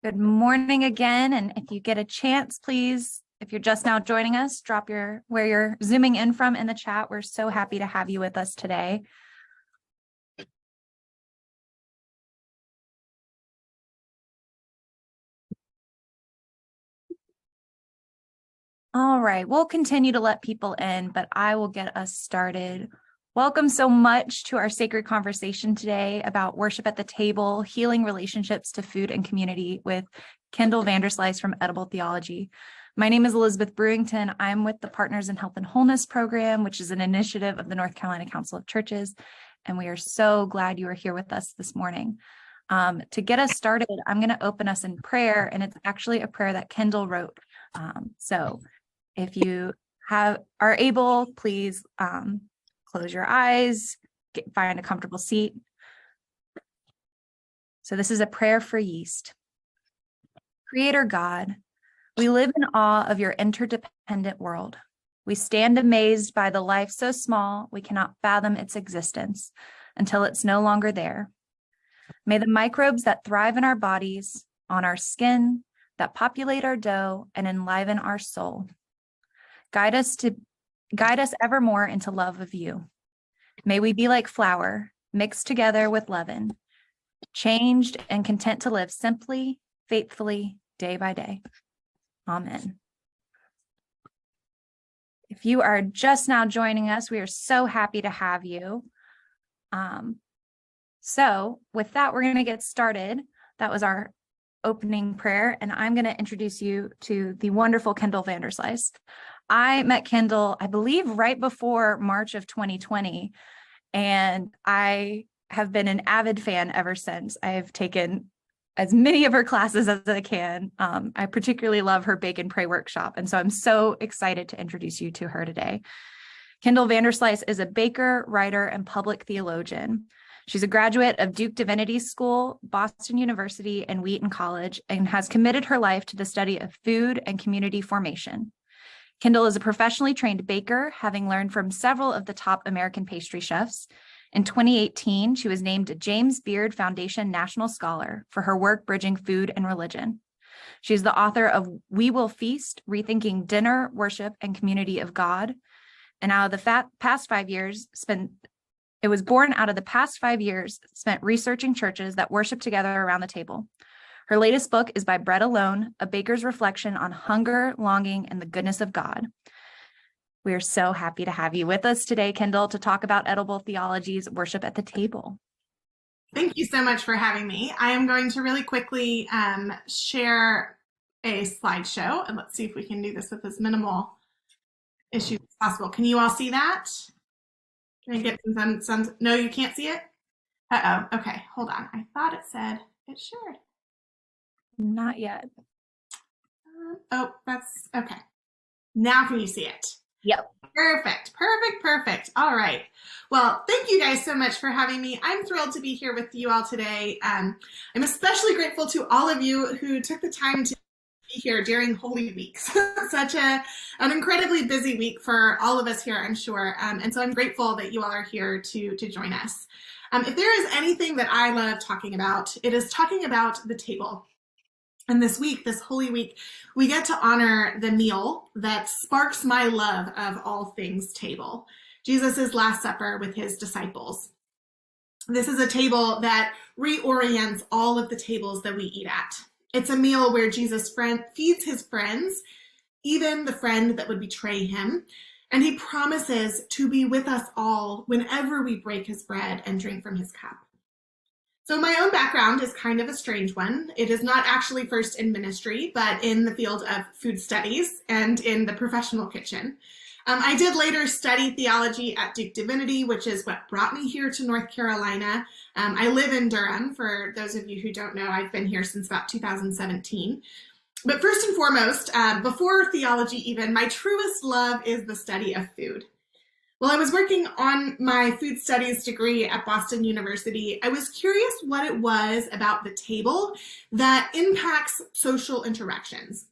Good morning again. And if you get a chance, please, if you're just now joining us, drop where you're zooming in from in the chat. We're so happy to have you with us today. All right, we'll continue to let people in, but I will get us started. Welcome so much to our sacred conversation today about worship at the table, healing relationships to food and community with Kendall Vanderslice from Edible Theology. My name is Elizabeth Brewington. I'm with the Partners in Health and Wholeness program, which is an initiative of the North Carolina Council of Churches. And we are so glad you are here with us this morning. To get us started, I'm going to open us in prayer, and it's actually a prayer that Kendall wrote. So if you are able, please close your eyes, find a comfortable seat. So this is a prayer for yeast. Creator God, we live in awe of your interdependent world. We stand amazed by the life so small we cannot fathom its existence until it's no longer there. May the microbes that thrive in our bodies, on our skin, that populate our dough and enliven our soul, guide us evermore into love of you. May we be like flour, mixed together with leaven, changed and content to live simply, faithfully, day by day. Amen. If you are just now joining us, we are so happy to have you. So with that, we're going to get started. That was our opening prayer, and I'm going to introduce you to the wonderful Kendall Vanderslice. I met Kendall, I believe, right before March of 2020, and I have been an avid fan ever since. I've taken as many of her classes as I can. I particularly love her Bake and Pray workshop, and so I'm so excited to introduce you to her today. Kendall Vanderslice is a baker, writer, and public theologian. She's a graduate of Duke Divinity School, Boston University, and Wheaton College, and has committed her life to the study of food and community formation. Kendall is a professionally trained baker, having learned from several of the top American pastry chefs. In 2018, she was named a James Beard Foundation National Scholar for her work bridging food and religion. She's the author of We Will Feast, Rethinking Dinner, Worship, and Community of God. And out of the past 5 years, it was born out of the past 5 years spent researching churches that worship together around the table. Her latest book is By Bread Alone, a baker's reflection on hunger, longing, and the goodness of God. We are so happy to have you with us today, Kendall, to talk about Edible Theology's Worship at the Table. Thank you so much for having me. I am going to really quickly share a slideshow, and let's see if we can do this with as minimal issues as possible. Can you all see that? Can I get some? No, you can't see it? Uh-oh. Okay, hold on. I thought it said it shared. Not yet. Oh, that's okay. Now can you see it? Yep. Perfect. All right. Well, thank you guys so much for having me. I'm thrilled to be here with you all today. I'm especially grateful to all of you who took the time to be here during Holy Week. Such an incredibly busy week for all of us here, I'm sure. And so I'm grateful that you all are here to join us. If there is anything that I love talking about, it is talking about the table. And this week, this Holy Week, we get to honor the meal that sparks my love of all things table, Jesus' Last Supper with his disciples. This is a table that reorients all of the tables that we eat at. It's a meal where Jesus feeds his friends, even the friend that would betray him, and he promises to be with us all whenever we break his bread and drink from his cup. So my own background is kind of a strange one. It is not actually first in ministry, but in the field of food studies and in the professional kitchen. I did later study theology at Duke Divinity, which is what brought me here to North Carolina. I live in Durham. For those of you who don't know, I've been here since about 2017. But first and foremost, before theology even, my truest love is the study of food. While I was working on my food studies degree at Boston University, I was curious what it was about the table that impacts social interactions.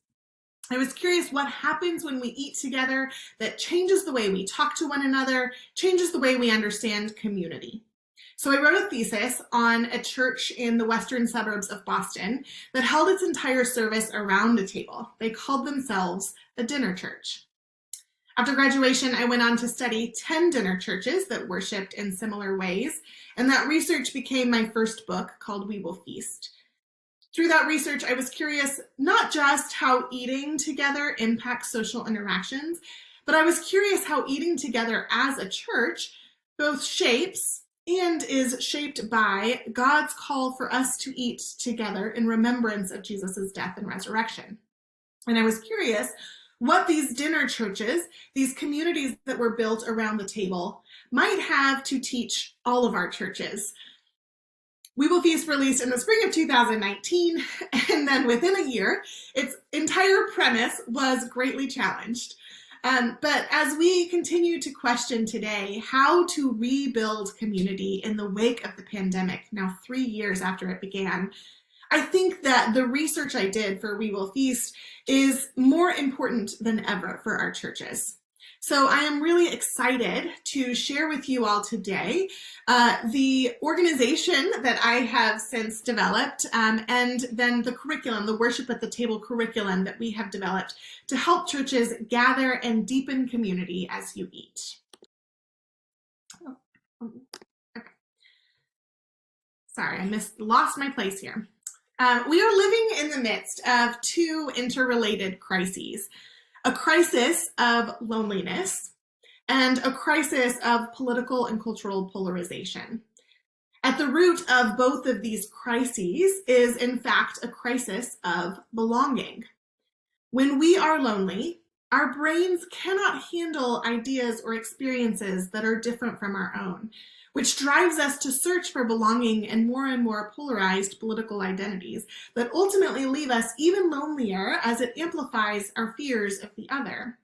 I was curious what happens when we eat together that changes the way we talk to one another, changes the way we understand community. So I wrote a thesis on a church in the western suburbs of Boston that held its entire service around a table. They called themselves a dinner church. After graduation, I went on to study 10 dinner churches that worshiped in similar ways, and that research became my first book called We Will Feast. Through that research, I was curious not just how eating together impacts social interactions, but I was curious how eating together as a church both shapes and is shaped by God's call for us to eat together in remembrance of Jesus' death and resurrection. And I was curious what these dinner churches, these communities that were built around the table, might have to teach all of our churches. We Will Feast released in the spring of 2019, and then within a year, its entire premise was greatly challenged. But as we continue to question today how to rebuild community in the wake of the pandemic, now 3 years after it began, I think that the research I did for We Will Feast is more important than ever for our churches. So I am really excited to share with you all today the organization that I have since developed, and then the curriculum, the Worship at the Table curriculum that we have developed to help churches gather and deepen community as you eat. Okay. Sorry, I lost my place here. We are living in the midst of two interrelated crises. A crisis of loneliness and a crisis of political and cultural polarization. At the root of both of these crises is, in fact, a crisis of belonging. When we are lonely, our brains cannot handle ideas or experiences that are different from our own, which drives us to search for belonging in more and more polarized political identities that ultimately leave us even lonelier as it amplifies our fears of the other.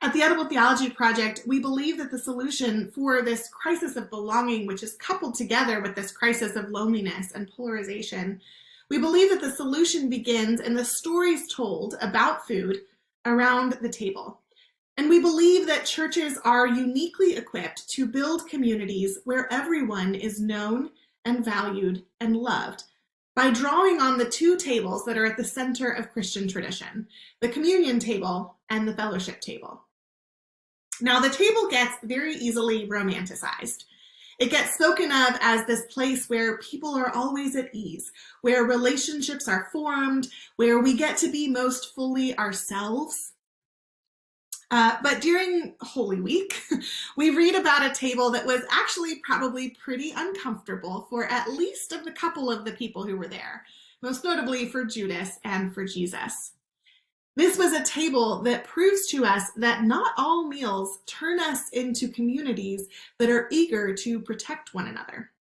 At the Edible Theology Project, we believe that the solution for this crisis of belonging, which is coupled together with this crisis of loneliness and polarization, we believe that the solution begins in the stories told about food around the table. And we believe that churches are uniquely equipped to build communities where everyone is known and valued and loved by drawing on the two tables that are at the center of Christian tradition, the communion table and the fellowship table. Now, the table gets very easily romanticized. It gets spoken of as this place where people are always at ease, where relationships are formed, where we get to be most fully ourselves. But during Holy Week, we read about a table that was actually probably pretty uncomfortable for at least of the couple of the people who were there, most notably for Judas and for Jesus. This was a table that proves to us that not all meals turn us into communities that are eager to protect one another.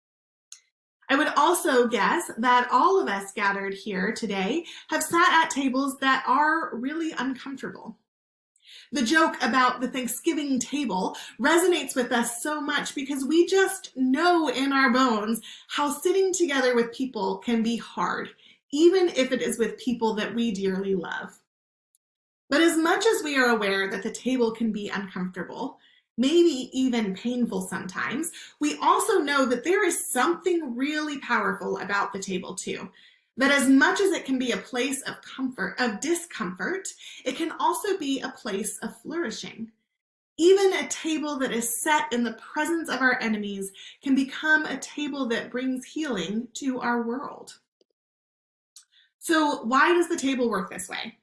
I would also guess that all of us gathered here today have sat at tables that are really uncomfortable. The joke about the Thanksgiving table resonates with us so much because we just know in our bones how sitting together with people can be hard, even if it is with people that we dearly love. But as much as we are aware that the table can be uncomfortable, maybe even painful sometimes, we also know that there is something really powerful about the table too. That as much as it can be a place of comfort, of discomfort, it can also be a place of flourishing. Even a table that is set in the presence of our enemies can become a table that brings healing to our world. So why does the table work this way?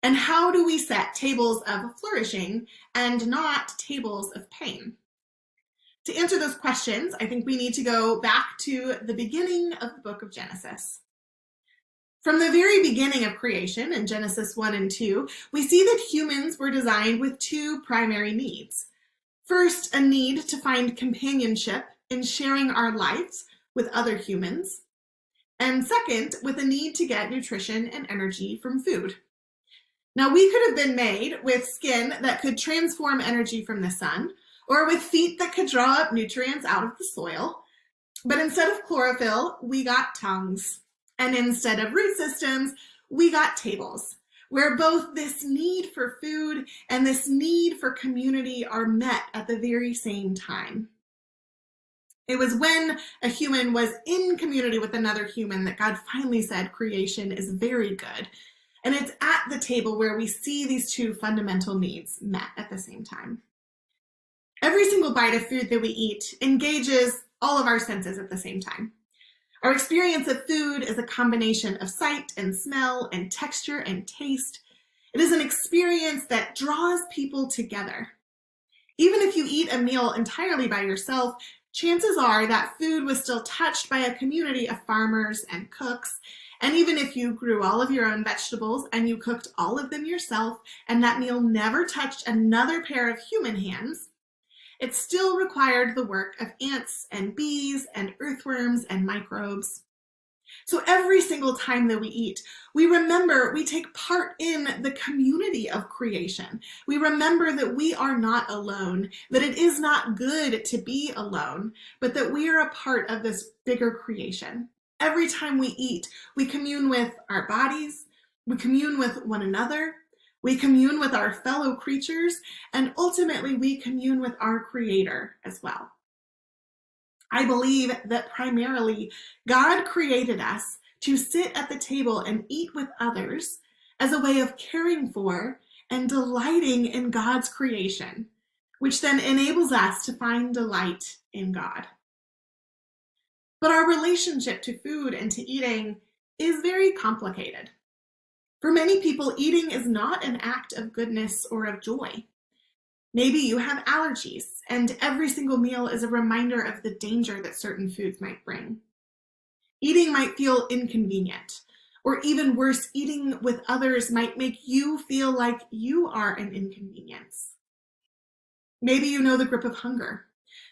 And how do we set tables of flourishing and not tables of pain? To answer those questions, I think we need to go back to the beginning of the book of Genesis. From the very beginning of creation in Genesis 1 and 2, we see that humans were designed with two primary needs. First, a need to find companionship in sharing our lives with other humans. And second, with a need to get nutrition and energy from food. Now, we could have been made with skin that could transform energy from the sun, or with feet that could draw up nutrients out of the soil. But instead of chlorophyll, we got tongues. And instead of root systems, we got tables, where both this need for food and this need for community are met at the very same time. It was when a human was in community with another human that God finally said creation is very good. And it's at the table where we see these two fundamental needs met at the same time. Every single bite of food that we eat engages all of our senses at the same time. Our experience of food is a combination of sight and smell and texture and taste. It is an experience that draws people together. Even if you eat a meal entirely by yourself, chances are that food was still touched by a community of farmers and cooks. And even if you grew all of your own vegetables and you cooked all of them yourself, and that meal never touched another pair of human hands, it still required the work of ants and bees and earthworms and microbes. So every single time that we eat, we remember we take part in the community of creation. We remember that we are not alone, that it is not good to be alone, but that we are a part of this bigger creation. Every time we eat, we commune with our bodies, we commune with one another, we commune with our fellow creatures, and ultimately we commune with our Creator as well. I believe that primarily God created us to sit at the table and eat with others as a way of caring for and delighting in God's creation, which then enables us to find delight in God. But our relationship to food and to eating is very complicated. For many people, eating is not an act of goodness or of joy. Maybe you have allergies, and every single meal is a reminder of the danger that certain foods might bring. Eating might feel inconvenient, or even worse, eating with others might make you feel like you are an inconvenience. Maybe you know the grip of hunger,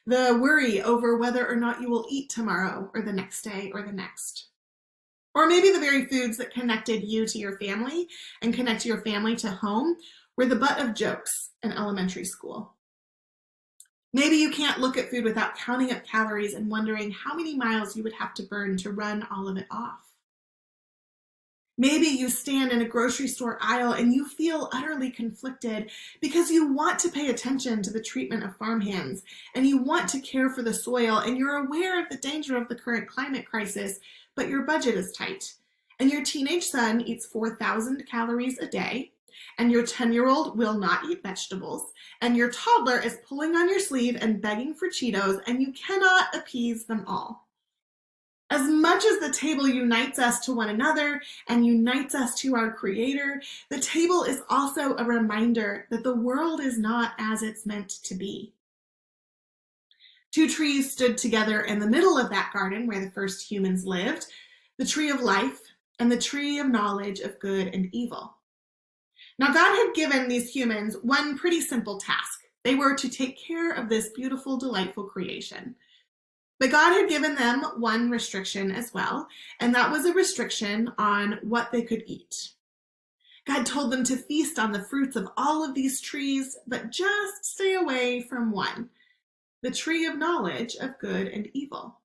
the worry over whether or not you will eat tomorrow or the next day or the next. Or maybe the very foods that connected you to your family and connect your family to home were the butt of jokes in elementary school. Maybe you can't look at food without counting up calories and wondering how many miles you would have to burn to run all of it off. Maybe you stand in a grocery store aisle and you feel utterly conflicted because you want to pay attention to the treatment of farmhands and you want to care for the soil and you're aware of the danger of the current climate crisis, but your budget is tight. And your teenage son eats 4,000 calories a day, and your 10-year-old will not eat vegetables, and your toddler is pulling on your sleeve and begging for Cheetos, and you cannot appease them all. As much as the table unites us to one another and unites us to our Creator, the table is also a reminder that the world is not as it's meant to be. Two trees stood together in the middle of that garden where the first humans lived, the tree of life and the tree of knowledge of good and evil. Now, God had given these humans one pretty simple task. They were to take care of this beautiful, delightful creation. But God had given them one restriction as well, and that was a restriction on what they could eat. God told them to feast on the fruits of all of these trees, but just stay away from one, the tree of knowledge of good and evil.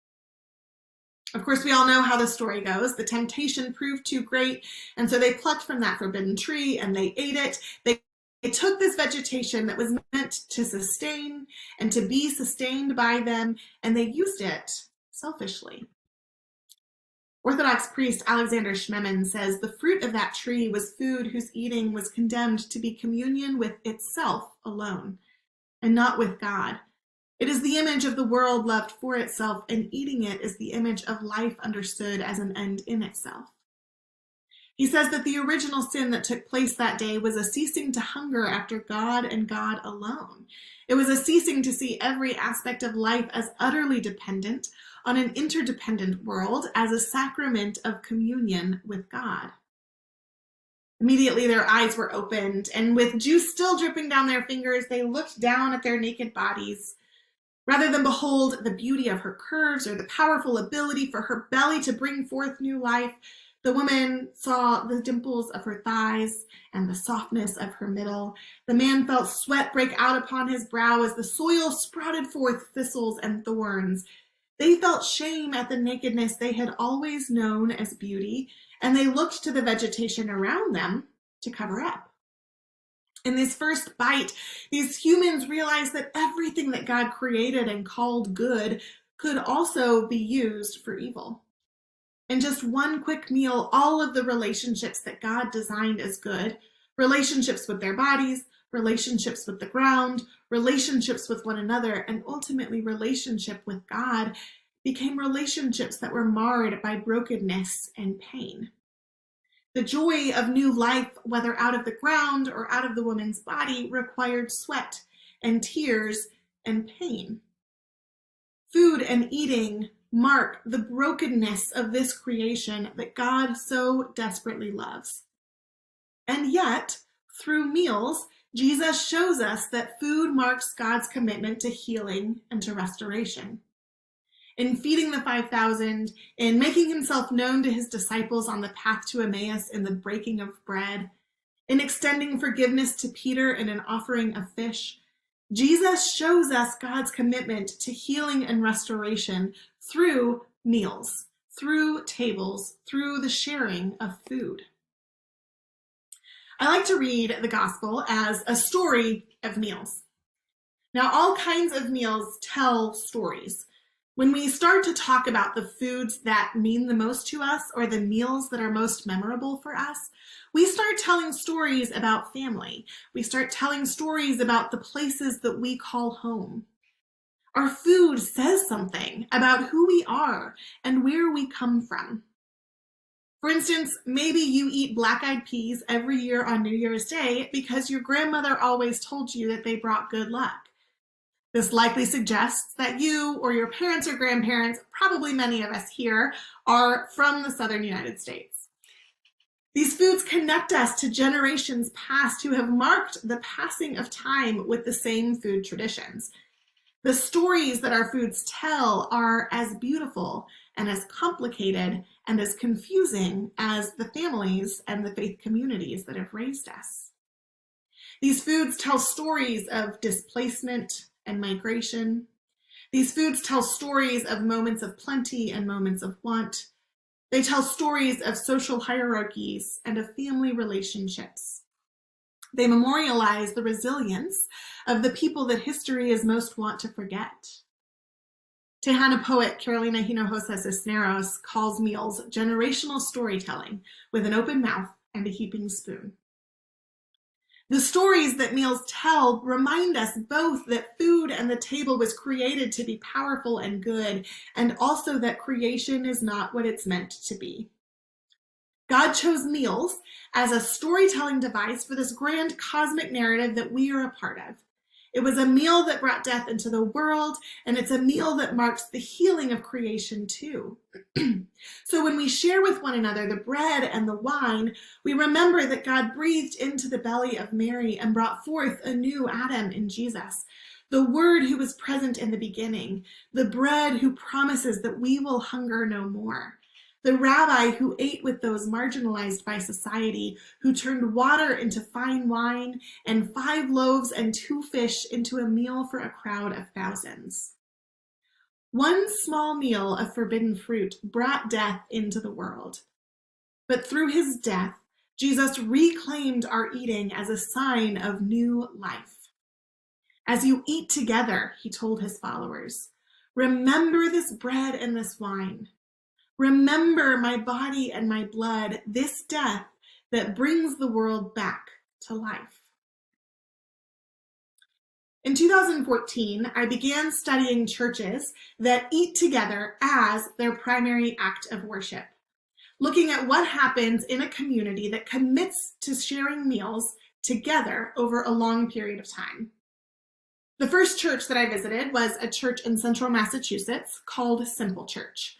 Of course, we all know how the story goes. The temptation proved too great, and so they plucked from that forbidden tree and they ate it. They took this vegetation that was meant to sustain and to be sustained by them, and they used it selfishly. Orthodox priest Alexander Schmemann says the fruit of that tree was food whose eating was condemned to be communion with itself alone, and not with God. It is the image of the world loved for itself, and eating it is the image of life understood as an end in itself. He says that the original sin that took place that day was a ceasing to hunger after God and God alone. It was a ceasing to see every aspect of life as utterly dependent on an interdependent world, as a sacrament of communion with God. Immediately their eyes were opened, and with juice still dripping down their fingers, they looked down at their naked bodies. Rather than behold the beauty of her curves or the powerful ability for her belly to bring forth new life, the woman saw the dimples of her thighs and the softness of her middle. The man felt sweat break out upon his brow as the soil sprouted forth thistles and thorns. They felt shame at the nakedness they had always known as beauty, and they looked to the vegetation around them to cover up. In this first bite, these humans realized that everything that God created and called good could also be used for evil. In just one quick meal, all of the relationships that God designed as good, relationships with their bodies, relationships with the ground, relationships with one another, and ultimately relationship with God, became relationships that were marred by brokenness and pain. The joy of new life, whether out of the ground or out of the woman's body, required sweat and tears and pain. Food and eating mark the brokenness of this creation that God so desperately loves. And yet, through meals, Jesus shows us that food marks God's commitment to healing and to restoration. In feeding the 5,000, in making himself known to his disciples on the path to Emmaus in the breaking of bread, in extending forgiveness to Peter in an offering of fish, Jesus shows us God's commitment to healing and restoration through meals, through tables, through the sharing of food. I like to read the gospel as a story of meals. Now, all kinds of meals tell stories. When we start to talk about the foods that mean the most to us or the meals that are most memorable for us, we start telling stories about family. We start telling stories about the places that we call home. Our food says something about who we are and where we come from. For instance, maybe you eat black-eyed peas every year on New Year's Day because your grandmother always told you that they brought good luck. This likely suggests that you or your parents or grandparents, probably many of us here, are from the southern United States. These foods connect us to generations past who have marked the passing of time with the same food traditions. The stories that our foods tell are as beautiful and as complicated and as confusing as the families and the faith communities that have raised us. These foods tell stories of displacement and migration. These foods tell stories of moments of plenty and moments of want. They tell stories of social hierarchies and of family relationships. They memorialize the resilience of the people that history is most wont to forget. Tejana poet Carolina Hinojosa Cisneros calls meals generational storytelling with an open mouth and a heaping spoon. The stories that meals tell remind us both that food and the table was created to be powerful and good, and also that creation is not what it's meant to be. God chose meals as a storytelling device for this grand cosmic narrative that we are a part of. It was a meal that brought death into the world, and it's a meal that marks the healing of creation too. So when we share with one another the bread and the wine, we remember that God breathed into the belly of Mary and brought forth a new Adam in Jesus, the Word who was present in the beginning, the bread who promises that we will hunger no more, the rabbi who ate with those marginalized by society, who turned water into fine wine and 5 loaves and 2 fish into a meal for a crowd of thousands. One small meal of forbidden fruit brought death into the world. But through his death, Jesus reclaimed our eating as a sign of new life. As you eat together, he told his followers, remember this bread and this wine. Remember my body and my blood, this death that brings the world back to life. In 2014, I began studying churches that eat together as their primary act of worship, looking at what happens in a community that commits to sharing meals together over a long period of time. The first church that I visited was a church in central Massachusetts called Simple Church.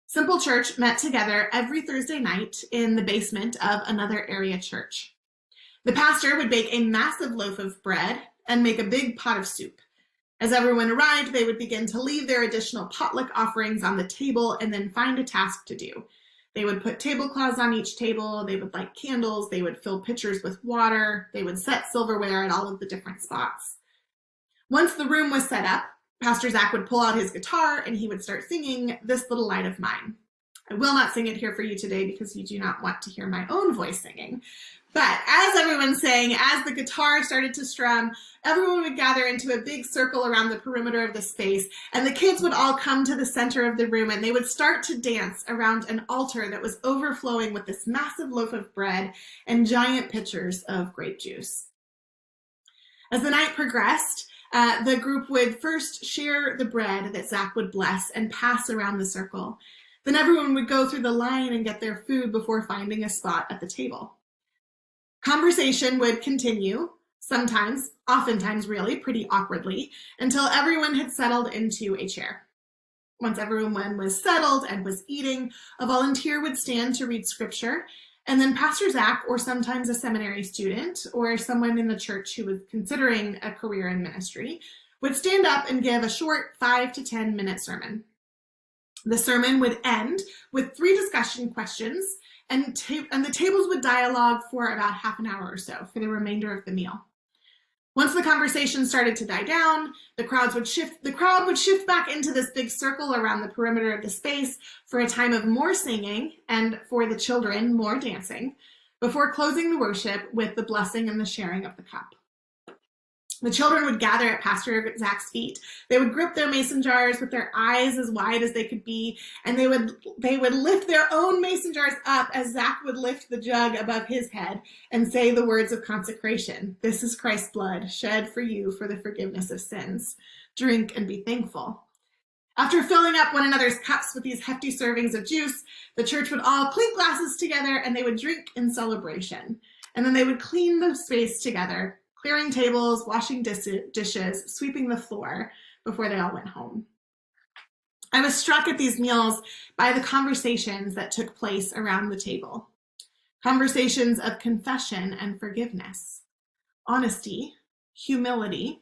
Simple Church met together every Thursday night in the basement of another area church. The pastor would bake a massive loaf of bread and make a big pot of soup. As everyone arrived, they would begin to leave their additional potluck offerings on the table and then find a task to do. They would put tablecloths on each table, they would light candles, they would fill pitchers with water, they would set silverware at all of the different spots. Once the room was set up, Pastor Zach would pull out his guitar and he would start singing This Little Light of Mine. I will not sing it here for you today because you do not want to hear my own voice singing. But as everyone sang, as the guitar started to strum, everyone would gather into a big circle around the perimeter of the space, and the kids would all come to the center of the room, and they would start to dance around an altar that was overflowing with this massive loaf of bread and giant pitchers of grape juice. As the night progressed, the group would first share the bread that Zach would bless and pass around the circle. Then everyone would go through the line and get their food before finding a spot at the table. Conversation would continue, sometimes, oftentimes really, pretty awkwardly, until everyone had settled into a chair. Once everyone was settled and was eating, a volunteer would stand to read scripture, and then Pastor Zach, or sometimes a seminary student, or someone in the church who was considering a career in ministry, would stand up and give a short 5 to 10 minute sermon. The sermon would end with 3 discussion questions, and the tables would dialogue for about half an hour or so for the remainder of the meal. Once the conversation started to die down, the crowd would shift back into this big circle around the perimeter of the space for a time of more singing and for the children, more dancing, before closing the worship with the blessing and the sharing of the cup. The children would gather at Pastor Zach's feet. They would grip their mason jars with their eyes as wide as they could be, and they would lift their own mason jars up as Zach would lift the jug above his head and say the words of consecration. "This is Christ's blood, shed for you for the forgiveness of sins. Drink and be thankful." After filling up one another's cups with these hefty servings of juice, the church would all clink glasses together and they would drink in celebration. And then they would clean the space together, clearing tables, washing dishes, sweeping the floor before they all went home. I was struck at these meals by the conversations that took place around the table. Conversations of confession and forgiveness, honesty, humility,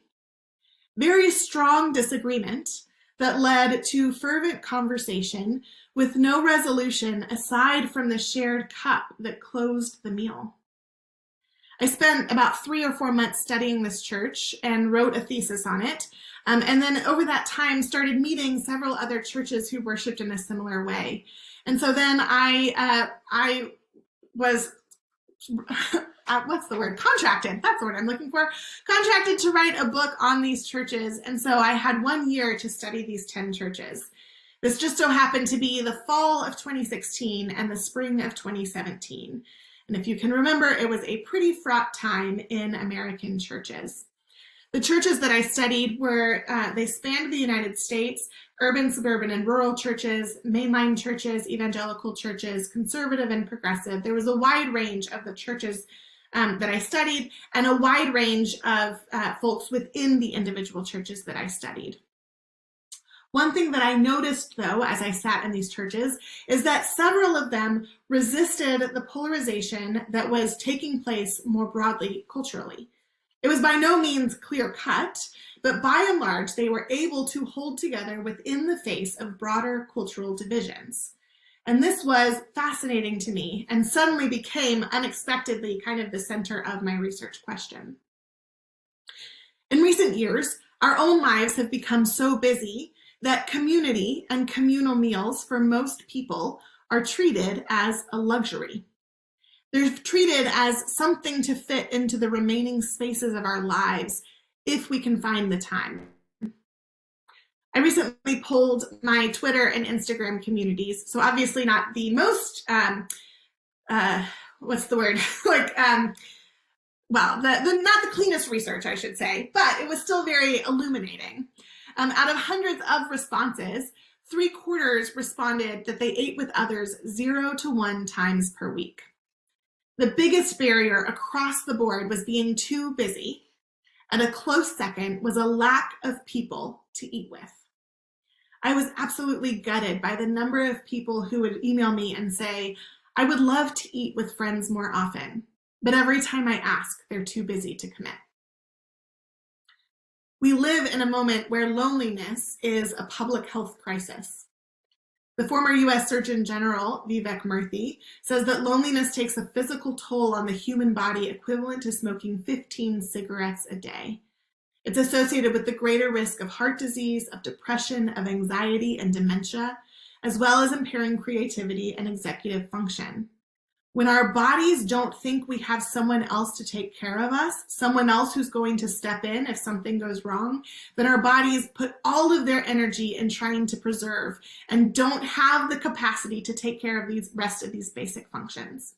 very strong disagreement that led to fervent conversation with no resolution aside from the shared cup that closed the meal. I spent about 3 or 4 months studying this church and wrote a thesis on it. And then over that time started meeting several other churches who worshiped in a similar way. And so then I was, contracted, that's the word I'm looking for, contracted to write a book on these churches. And so I had 1 year to study these 10 churches. This just so happened to be the fall of 2016 and the spring of 2017. And if you can remember, it was a pretty fraught time in American churches. The churches that I studied they spanned the United States: urban, suburban, and rural churches, mainline churches, evangelical churches, conservative and progressive. There was a wide range of the churches that I studied and a wide range of folks within the individual churches that I studied. One thing that I noticed, though, as I sat in these churches, is that several of them resisted the polarization that was taking place more broadly culturally. It was by no means clear-cut, but by and large, they were able to hold together within the face of broader cultural divisions. And this was fascinating to me and suddenly became unexpectedly kind of the center of my research question. In recent years, our own lives have become so busy that community and communal meals for most people are treated as a luxury. They're treated as something to fit into the remaining spaces of our lives if we can find the time. I recently polled my Twitter and Instagram communities, so obviously not the most, what's the word? Not the cleanest research, I should say, but it was still very illuminating. Out of hundreds of responses, 3/4 responded that they ate with others 0 to 1 times per week. The biggest barrier across the board was being too busy, and a close second was a lack of people to eat with. I was absolutely gutted by the number of people who would email me and say, "I would love to eat with friends more often, but every time I ask, they're too busy to commit." We live in a moment where loneliness is a public health crisis. The former US Surgeon General, Vivek Murthy, says that loneliness takes a physical toll on the human body equivalent to smoking 15 cigarettes a day. It's associated with the greater risk of heart disease, of depression, of anxiety, and dementia. as well as impairing creativity and executive function. When our bodies don't think we have someone else to take care of us, someone else who's going to step in if something goes wrong, then our bodies put all of their energy in trying to preserve and don't have the capacity to take care of the rest of these basic functions.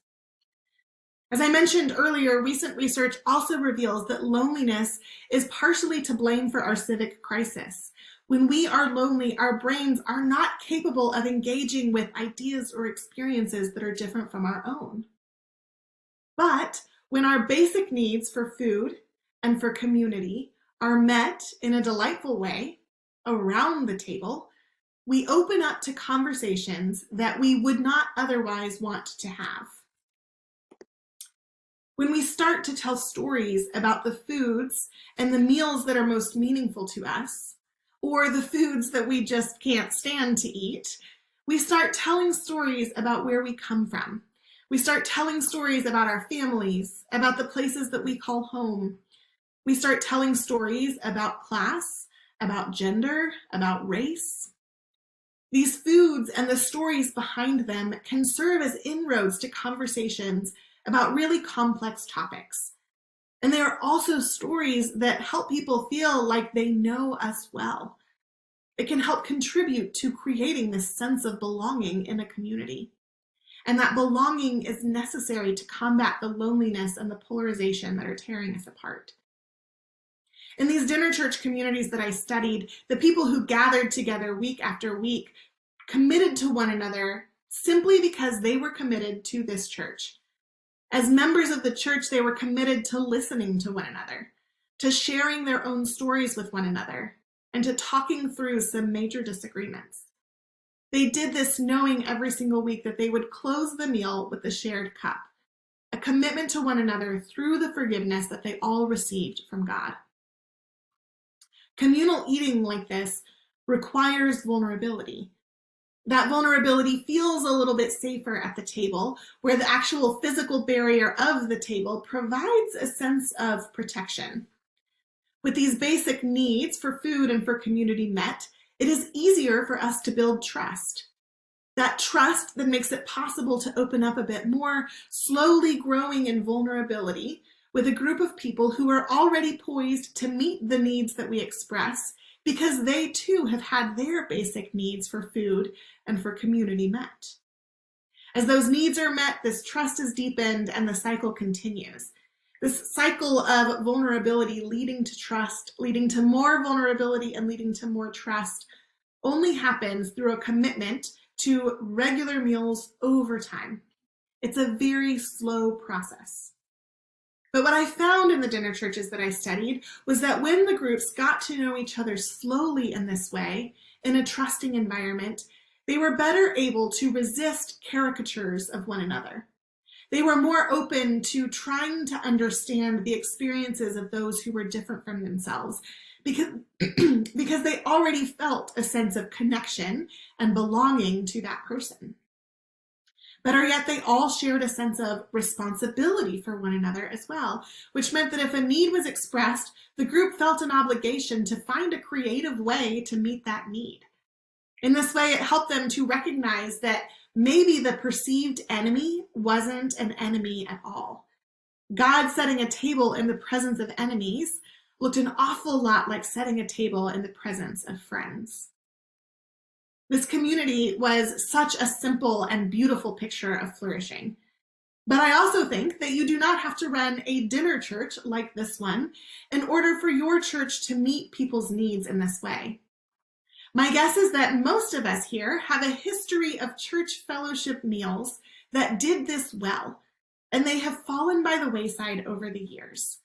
As I mentioned earlier, recent research also reveals that loneliness is partially to blame for our civic crisis. When we are lonely, our brains are not capable of engaging with ideas or experiences that are different from our own. But when our basic needs for food and for community are met in a delightful way around the table, we open up to conversations that we would not otherwise want to have. When we start to tell stories about the foods and the meals that are most meaningful to us, or the foods that we just can't stand to eat, we start telling stories about where we come from. We start telling stories about our families, about the places that we call home. We start telling stories about class, about gender, about race. These foods and the stories behind them can serve as inroads to conversations about really complex topics. And they are also stories that help people feel like they know us well. It can help contribute to creating this sense of belonging in a community. And that belonging is necessary to combat the loneliness and the polarization that are tearing us apart. In these dinner church communities that I studied, the people who gathered together week after week committed to one another simply because they were committed to this church. As members of the church, they were committed to listening to one another, to sharing their own stories with one another, and to talking through some major disagreements. They did this knowing every single week that they would close the meal with a shared cup, a commitment to one another through the forgiveness that they all received from God. Communal eating like this requires vulnerability. That vulnerability feels a little bit safer at the table, where the actual physical barrier of the table provides a sense of protection. With these basic needs for food and for community met, it is easier for us to build trust. That trust that makes it possible to open up a bit more, slowly growing in vulnerability with a group of people who are already poised to meet the needs that we express, because they too have had their basic needs for food and for community met. As those needs are met, this trust is deepened and the cycle continues. This cycle of vulnerability leading to trust, leading to more vulnerability and leading to more trust only happens through a commitment to regular meals over time. It's a very slow process. But what I found in the dinner churches that I studied was that when the groups got to know each other slowly in this way, in a trusting environment, they were better able to resist caricatures of one another. They were more open to trying to understand the experiences of those who were different from themselves, because they already felt a sense of connection and belonging to that person. Better yet, they all shared a sense of responsibility for one another as well, which meant that if a need was expressed, the group felt an obligation to find a creative way to meet that need. In this way, it helped them to recognize that maybe the perceived enemy wasn't an enemy at all. God setting a table in the presence of enemies looked an awful lot like setting a table in the presence of friends. This community was such a simple and beautiful picture of flourishing. But I also think that you do not have to run a dinner church like this one in order for your church to meet people's needs in this way. My guess is that most of us here have a history of church fellowship meals that did this well, and they have fallen by the wayside over the years.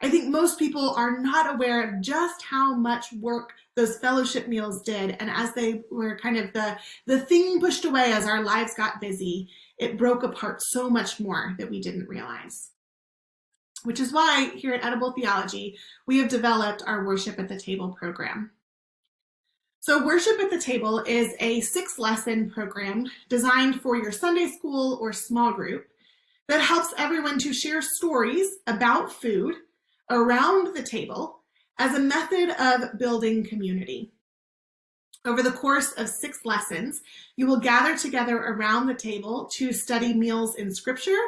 I think most people are not aware of just how much work those fellowship meals did, and as they were kind of the thing pushed away as our lives got busy, it broke apart so much more that we didn't realize. Which is why here at Edible Theology, we have developed our Worship at the Table program. So Worship at the Table is a 6-lesson program designed for your Sunday school or small group that helps everyone to share stories about food around the table as a method of building community. Over the course of 6 lessons, you will gather together around the table to study meals in Scripture,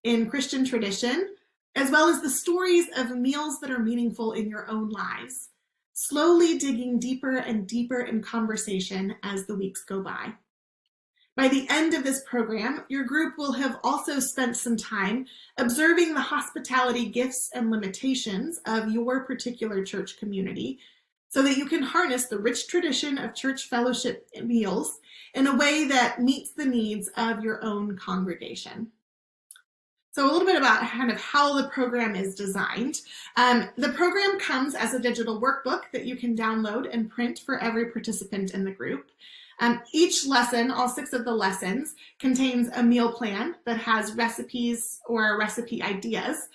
in Christian tradition, as well as the stories of meals that are meaningful in your own lives, slowly digging deeper and deeper in conversation as the weeks go by. By the end of this program, your group will have also spent some time observing the hospitality gifts and limitations of your particular church community, so that you can harness the rich tradition of church fellowship meals in a way that meets the needs of your own congregation. So a little bit about kind of how the program is designed. The program comes as a digital workbook that you can download and print for every participant in the group. Each lesson, all 6 of the lessons, contains a meal plan that has recipes or recipe ideas,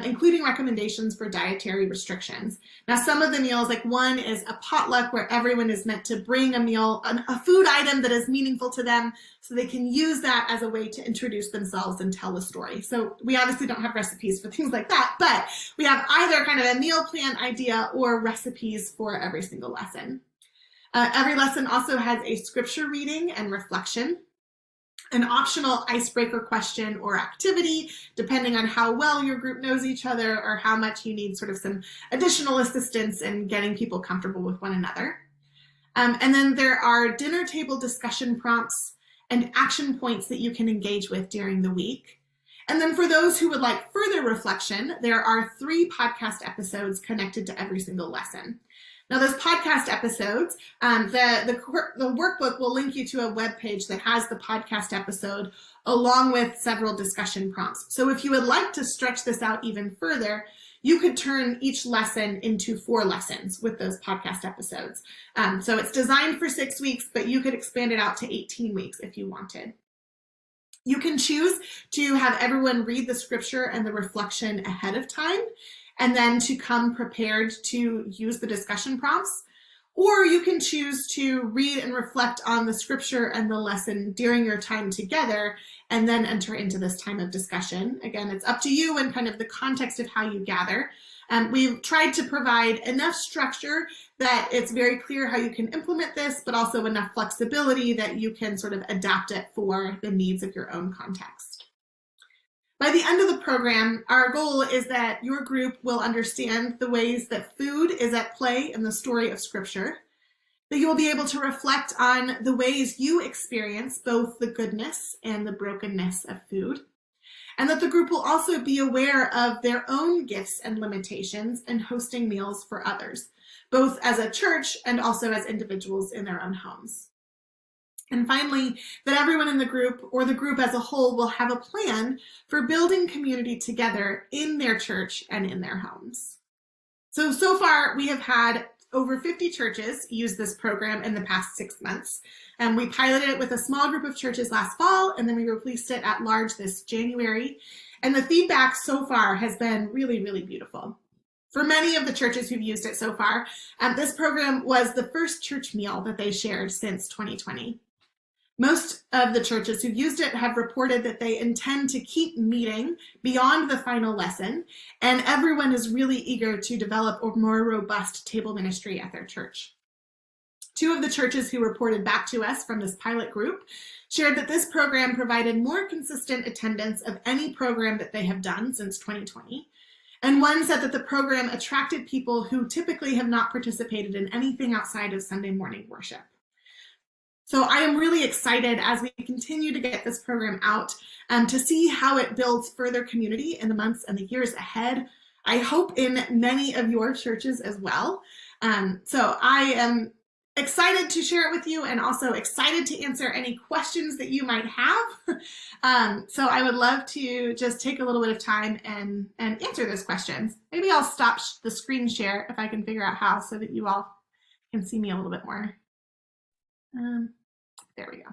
including recommendations for dietary restrictions. Now, some of the meals, like one is a potluck where everyone is meant to bring a meal, a food item that is meaningful to them, so they can use that as a way to introduce themselves and tell a story. So we obviously don't have recipes for things like that, but we have either kind of a meal plan idea or recipes for every single lesson. Every lesson also has a scripture reading and reflection, an optional icebreaker question or activity, depending on how well your group knows each other or how much you need sort of some additional assistance in getting people comfortable with one another. And then there are dinner table discussion prompts and action points that you can engage with during the week. And then for those who would like further reflection, there are 3 podcast episodes connected to every single lesson. Now, those podcast episodes, the workbook will link you to a web page that has the podcast episode along with several discussion prompts. So if you would like to stretch this out even further, you could turn each lesson into 4 lessons with those podcast episodes. So it's designed for 6 weeks, but you could expand it out to 18 weeks if you wanted. You can choose to have everyone read the scripture and the reflection ahead of time, and then to come prepared to use the discussion prompts. Or you can choose to read and reflect on the scripture and the lesson during your time together, and then enter into this time of discussion. Again, it's up to you and kind of the context of how you gather. We've tried to provide enough structure that it's very clear how you can implement this, but also enough flexibility that you can sort of adapt it for the needs of your own context. By the end of the program, our goal is that your group will understand the ways that food is at play in the story of Scripture, that you will be able to reflect on the ways you experience both the goodness and the brokenness of food, and that the group will also be aware of their own gifts and limitations in hosting meals for others, both as a church and also as individuals in their own homes. And finally, that everyone in the group or the group as a whole will have a plan for building community together in their church and in their homes. So far, we have had over 50 churches use this program in the past 6 months. We piloted it with a small group of churches last fall, and then we released it at large this January. And the feedback so far has been really, really beautiful. For many of the churches who've used it so far, this program was the first church meal that they shared since 2020. Most of the churches who've used it have reported that they intend to keep meeting beyond the final lesson, and everyone is really eager to develop a more robust table ministry at their church. 2 of the churches who reported back to us from this pilot group shared that this program provided more consistent attendance of any program that they have done since 2020. And one said that the program attracted people who typically have not participated in anything outside of Sunday morning worship. So I am really excited as we continue to get this program out to see how it builds further community in the months and the years ahead. I hope in many of your churches as well. So I am excited to share it with you, and also excited to answer any questions that you might have. So I would love to just take a little bit of time and answer those questions. Maybe I'll stop the screen share if I can figure out how, so that you all can see me a little bit more. There we go.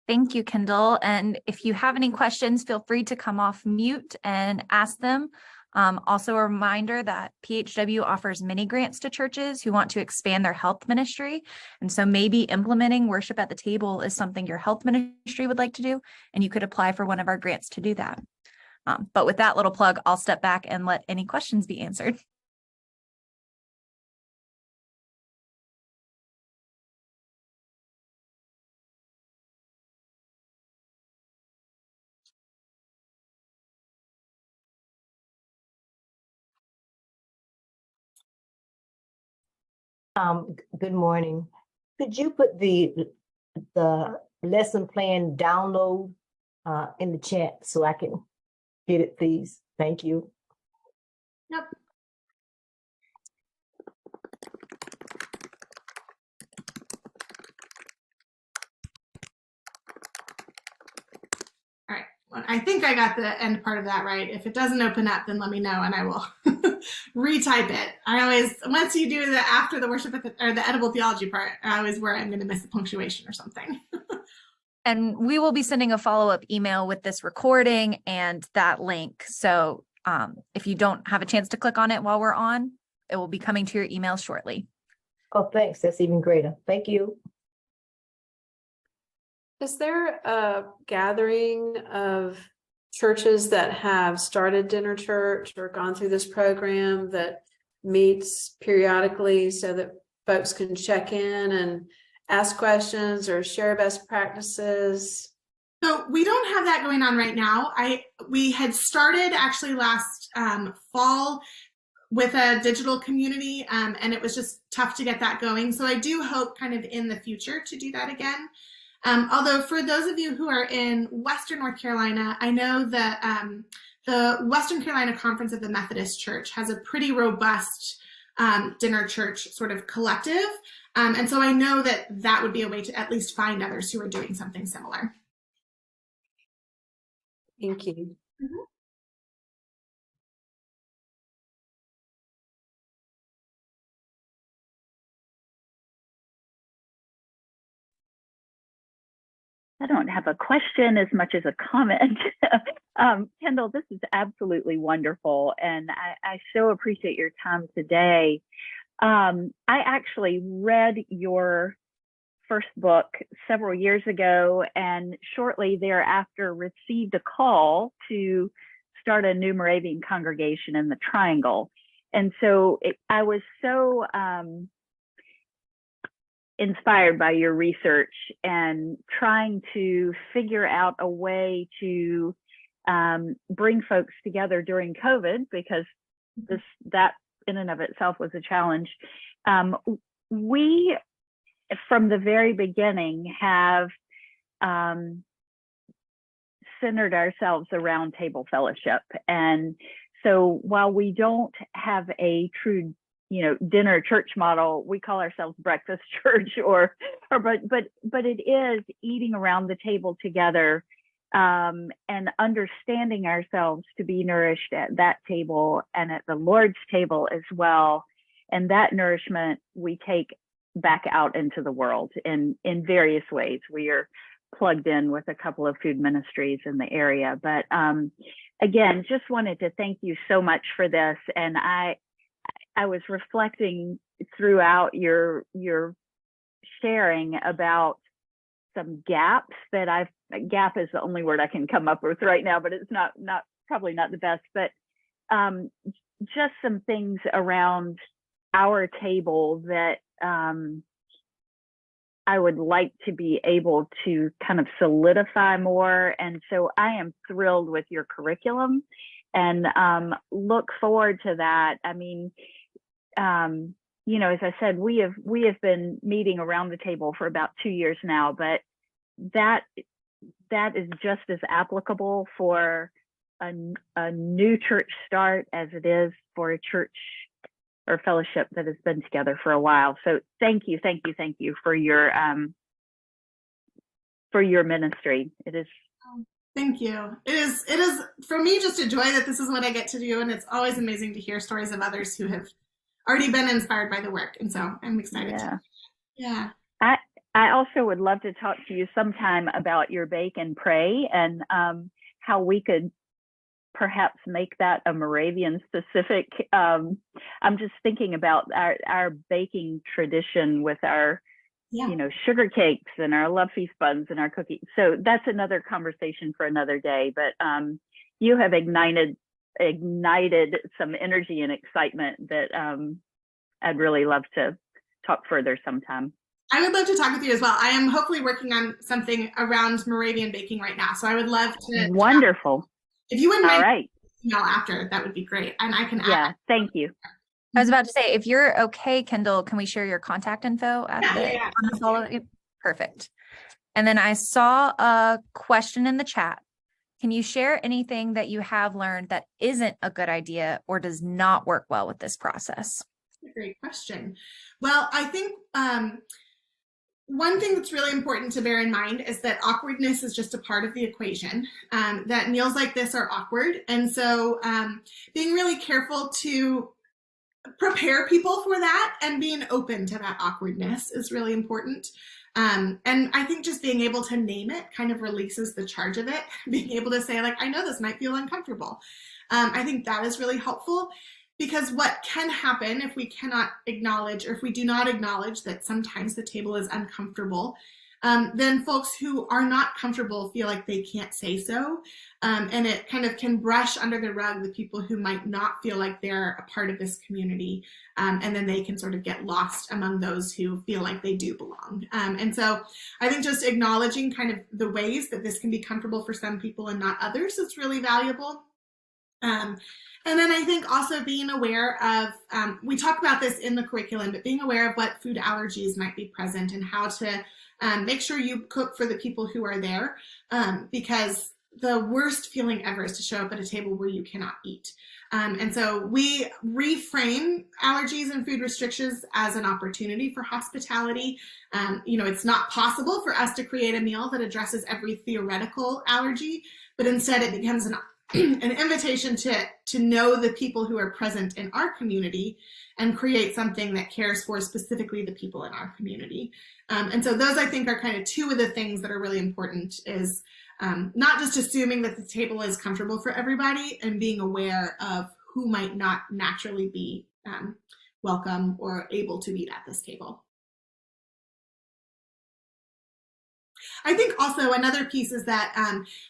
Thank you, Kendall. And if you have any questions, feel free to come off mute and ask them. Also a reminder that PHW offers mini grants to churches who want to expand their health ministry. And so maybe implementing worship at the table is something your health ministry would like to do, and you could apply for one of our grants to do that. But with that little plug, I'll step back and let any questions be answered. Good morning. Could you put the lesson plan download in the chat so I can get it, please? Thank you. Yep. All right. Well, I think I got the end part of that right. If it doesn't open up, then let me know and I will retype it. I always, once you do the after the worship or the edible theology part, I always worry I'm going to miss a punctuation or something. And we will be sending a follow-up email with this recording and that link. So if you don't have a chance to click on it while we're on, it will be coming to your email shortly. Oh, thanks. That's even greater. Thank you. Is there a gathering of churches that have started Dinner Church or gone through this program that meets periodically so that folks can check in and ask questions or share best practices? So we don't have that going on right now. We had started actually last fall with a digital community, and it was just tough to get that going. So I do hope kind of in the future to do that again. Although for those of you who are in Western North Carolina, I know that the Western Carolina Conference of the Methodist Church has a pretty robust dinner church sort of collective. And so I know that that would be a way to at least find others who are doing something similar. Thank you. Mm-hmm. I don't have a question as much as a comment. Kendall, this is absolutely wonderful. And I so appreciate your time today. I actually read your first book several years ago and shortly thereafter received a call to start a new Moravian congregation in the Triangle. And so I was so inspired by your research and trying to figure out a way to bring folks together during COVID, because that in and of itself was a challenge. We, from the very beginning, have centered ourselves around table fellowship. And so while we don't have a true dinner church model, we call ourselves breakfast church, but it is eating around the table together and understanding ourselves to be nourished at that table and at the Lord's table as well. And that nourishment we take back out into the world in various ways. We are plugged in with a couple of food ministries in the area, but again, just wanted to thank you so much for this. And I was reflecting throughout your sharing about some gaps that gap is the only word I can come up with right now, but it's not probably not the best, but just some things around our table that I would like to be able to kind of solidify more. And so I am thrilled with your curriculum and look forward to that. I mean, as I said, we have been meeting around the table for about 2 years now, but that is just as applicable for a new church start as it is for a church or fellowship that has been together for a while. So thank you for your ministry. It is. Thank you. It is for me just a joy that this is what I get to do, and it's always amazing to hear stories of others who have already been inspired by the work, and so I'm excited. Yeah. I also would love to talk to you sometime about your bake and pray and how we could perhaps make that a Moravian specific. I'm just thinking about our baking tradition with our sugar cakes and our love feast buns and our cookies. So that's another conversation for another day, but you have ignited some energy and excitement that I'd really love to talk further sometime. I would love to talk with you as well. I am hopefully working on something around Moravian baking right now, so I would love to. Wonderful. If you wouldn't mind right. email after, that would be great, and I can add. Yeah, thank you. I was about to say, if you're okay, Kendall, can we share your contact info at Yeah. on the follow? Perfect. And then I saw a question in the chat. Can you share anything that you have learned that isn't a good idea or does not work well with this process? That's a great question. Well, I think one thing that's really important to bear in mind is that awkwardness is just a part of the equation, that meals like this are awkward. And so being really careful to prepare people for that and being open to that awkwardness is really important. And I think just being able to name it kind of releases the charge of it. Being able to say, like, I know this might feel uncomfortable. I think that is really helpful, because what can happen if we cannot acknowledge, or if we do not acknowledge that sometimes the table is uncomfortable, then folks who are not comfortable feel like they can't say so. And it kind of can brush under the rug the people who might not feel like they're a part of this community. And then they can sort of get lost among those who feel like they do belong. And so I think just acknowledging kind of the ways that this can be comfortable for some people and not others is really valuable. And then I think also being aware of, we talk about this in the curriculum, but being aware of what food allergies might be present and how to make sure you cook for the people who are there, because the worst feeling ever is to show up at a table where you cannot eat. And so we reframe allergies and food restrictions as an opportunity for hospitality. It's not possible for us to create a meal that addresses every theoretical allergy, but instead it becomes an invitation to know the people who are present in our community and create something that cares for specifically the people in our community. And so those, I think, are kind of two of the things that are really important, is not just assuming that the table is comfortable for everybody and being aware of who might not naturally be welcome or able to eat at this table. I think also another piece is that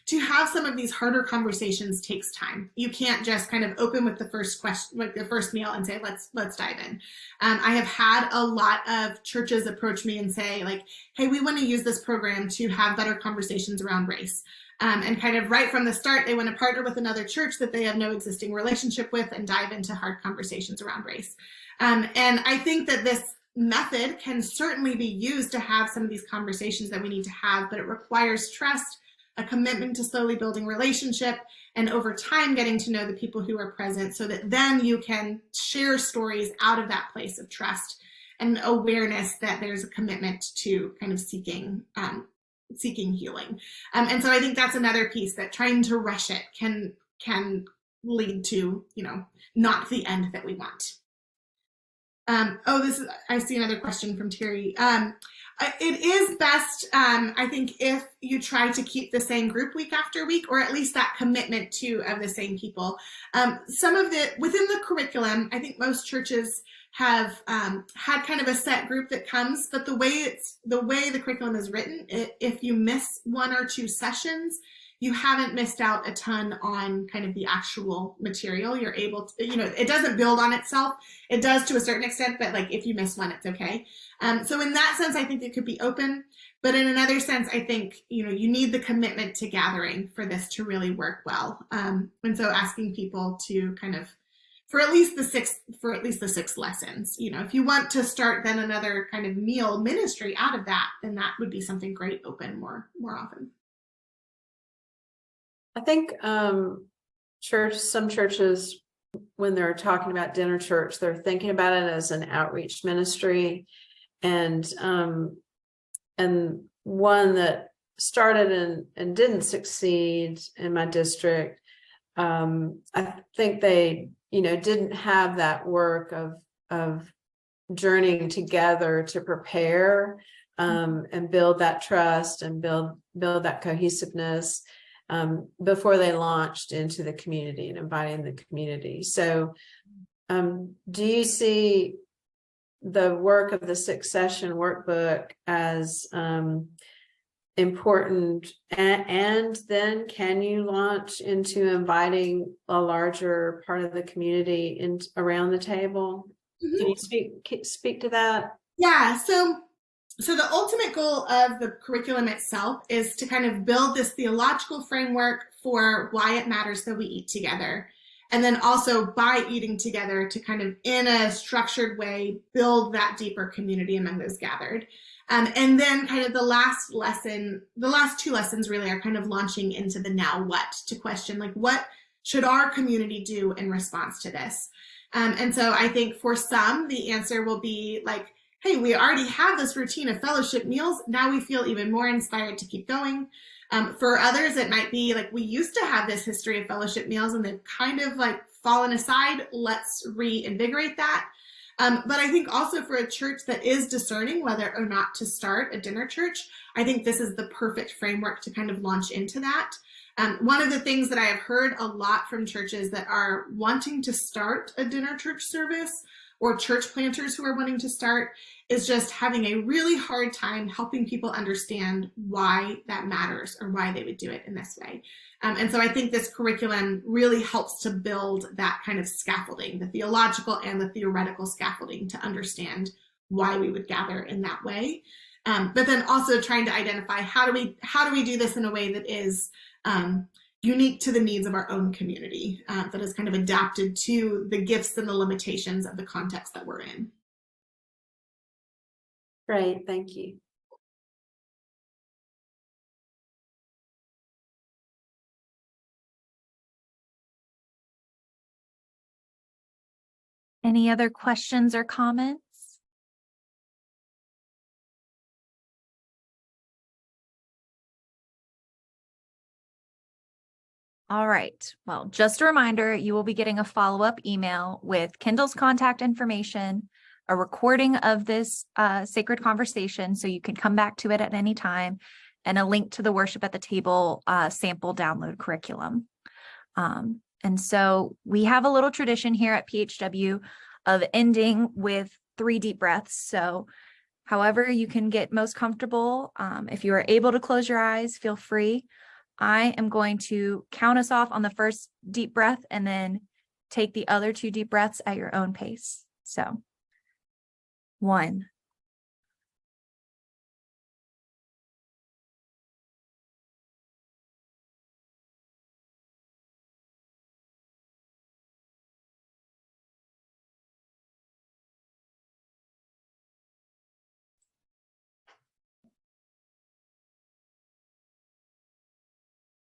to have some of these harder conversations takes time. You can't just kind of open with the first question, like the first meal, and say, let's dive in. I have had a lot of churches approach me and say, like, hey, we want to use this program to have better conversations around race. And kind of right from the start, they want to partner with another church that they have no existing relationship with and dive into hard conversations around race. And I think that this method can certainly be used to have some of these conversations that we need to have, but it requires trust, a commitment to slowly building relationship, and over time getting to know the people who are present, so that then you can share stories out of that place of trust and awareness that there's a commitment to kind of seeking healing. And so I think that's another piece, that trying to rush it can lead to, not the end that we want. I see another question from Terry. It is best, I think, if you try to keep the same group week after week, or at least that commitment of the same people. Within the curriculum, I think most churches have had kind of a set group that comes, but the way the curriculum is written, if you miss one or two sessions, you haven't missed out a ton on kind of the actual material. You're able to, it doesn't build on itself. It does to a certain extent, but like if you miss one, it's okay. So in that sense, I think it could be open, but in another sense, I think, you need the commitment to gathering for this to really work well. And so asking people to kind of, for at least the six lessons, if you want to start then another kind of meal ministry out of that, then that would be something great, open more often. I think some churches, when they're talking about dinner church, they're thinking about it as an outreach ministry, and one that started and didn't succeed in my district. I think they, didn't have that work of journeying together to prepare and build that trust and build that cohesiveness before they launched into the community and inviting the community. So do you see the work of the 6-session workbook as important, and then can you launch into inviting a larger part of the community around the table? Mm-hmm. Can you speak to that? Yeah, so the ultimate goal of the curriculum itself is to kind of build this theological framework for why it matters that we eat together. And then also by eating together to kind of in a structured way build that deeper community among those gathered. And then kind of the last two lessons really are kind of launching into the now what, to question like what should our community do in response to this? And so I think for some, the answer will be like, hey, we already have this routine of fellowship meals. Now we feel even more inspired to keep going. For others, it might be like, we used to have this history of fellowship meals and they've kind of like fallen aside. Let's reinvigorate that. But I think also for a church that is discerning whether or not to start a dinner church, I think this is the perfect framework to kind of launch into that. One of the things that I have heard a lot from churches that are wanting to start a dinner church service, or church planters who are wanting to start, is just having a really hard time helping people understand why that matters or why they would do it in this way. And so I think this curriculum really helps to build that kind of scaffolding, the theological and the theoretical scaffolding, to understand why we would gather in that way. But then also trying to identify how do we do this in a way that is unique to the needs of our own community, that is kind of adapted to the gifts and the limitations of the context that we're in. Great, thank you. Any other questions or comments? All right. Well, just a reminder, you will be getting a follow-up email with Kendall's contact information, a recording of this sacred conversation so you can come back to it at any time, and a link to the Worship at the Table sample download curriculum. And so we have a little tradition here at PHW of ending with 3 deep breaths. So however you can get most comfortable, if you are able to close your eyes, feel free. I am going to count us off on the first deep breath and then take the other 2 deep breaths at your own pace. So 1,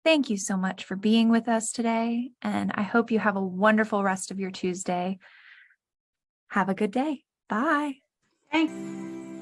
'Thank you so much for being with us today, and I hope you have a wonderful rest of your Tuesday. Have a good day. Bye. Thanks.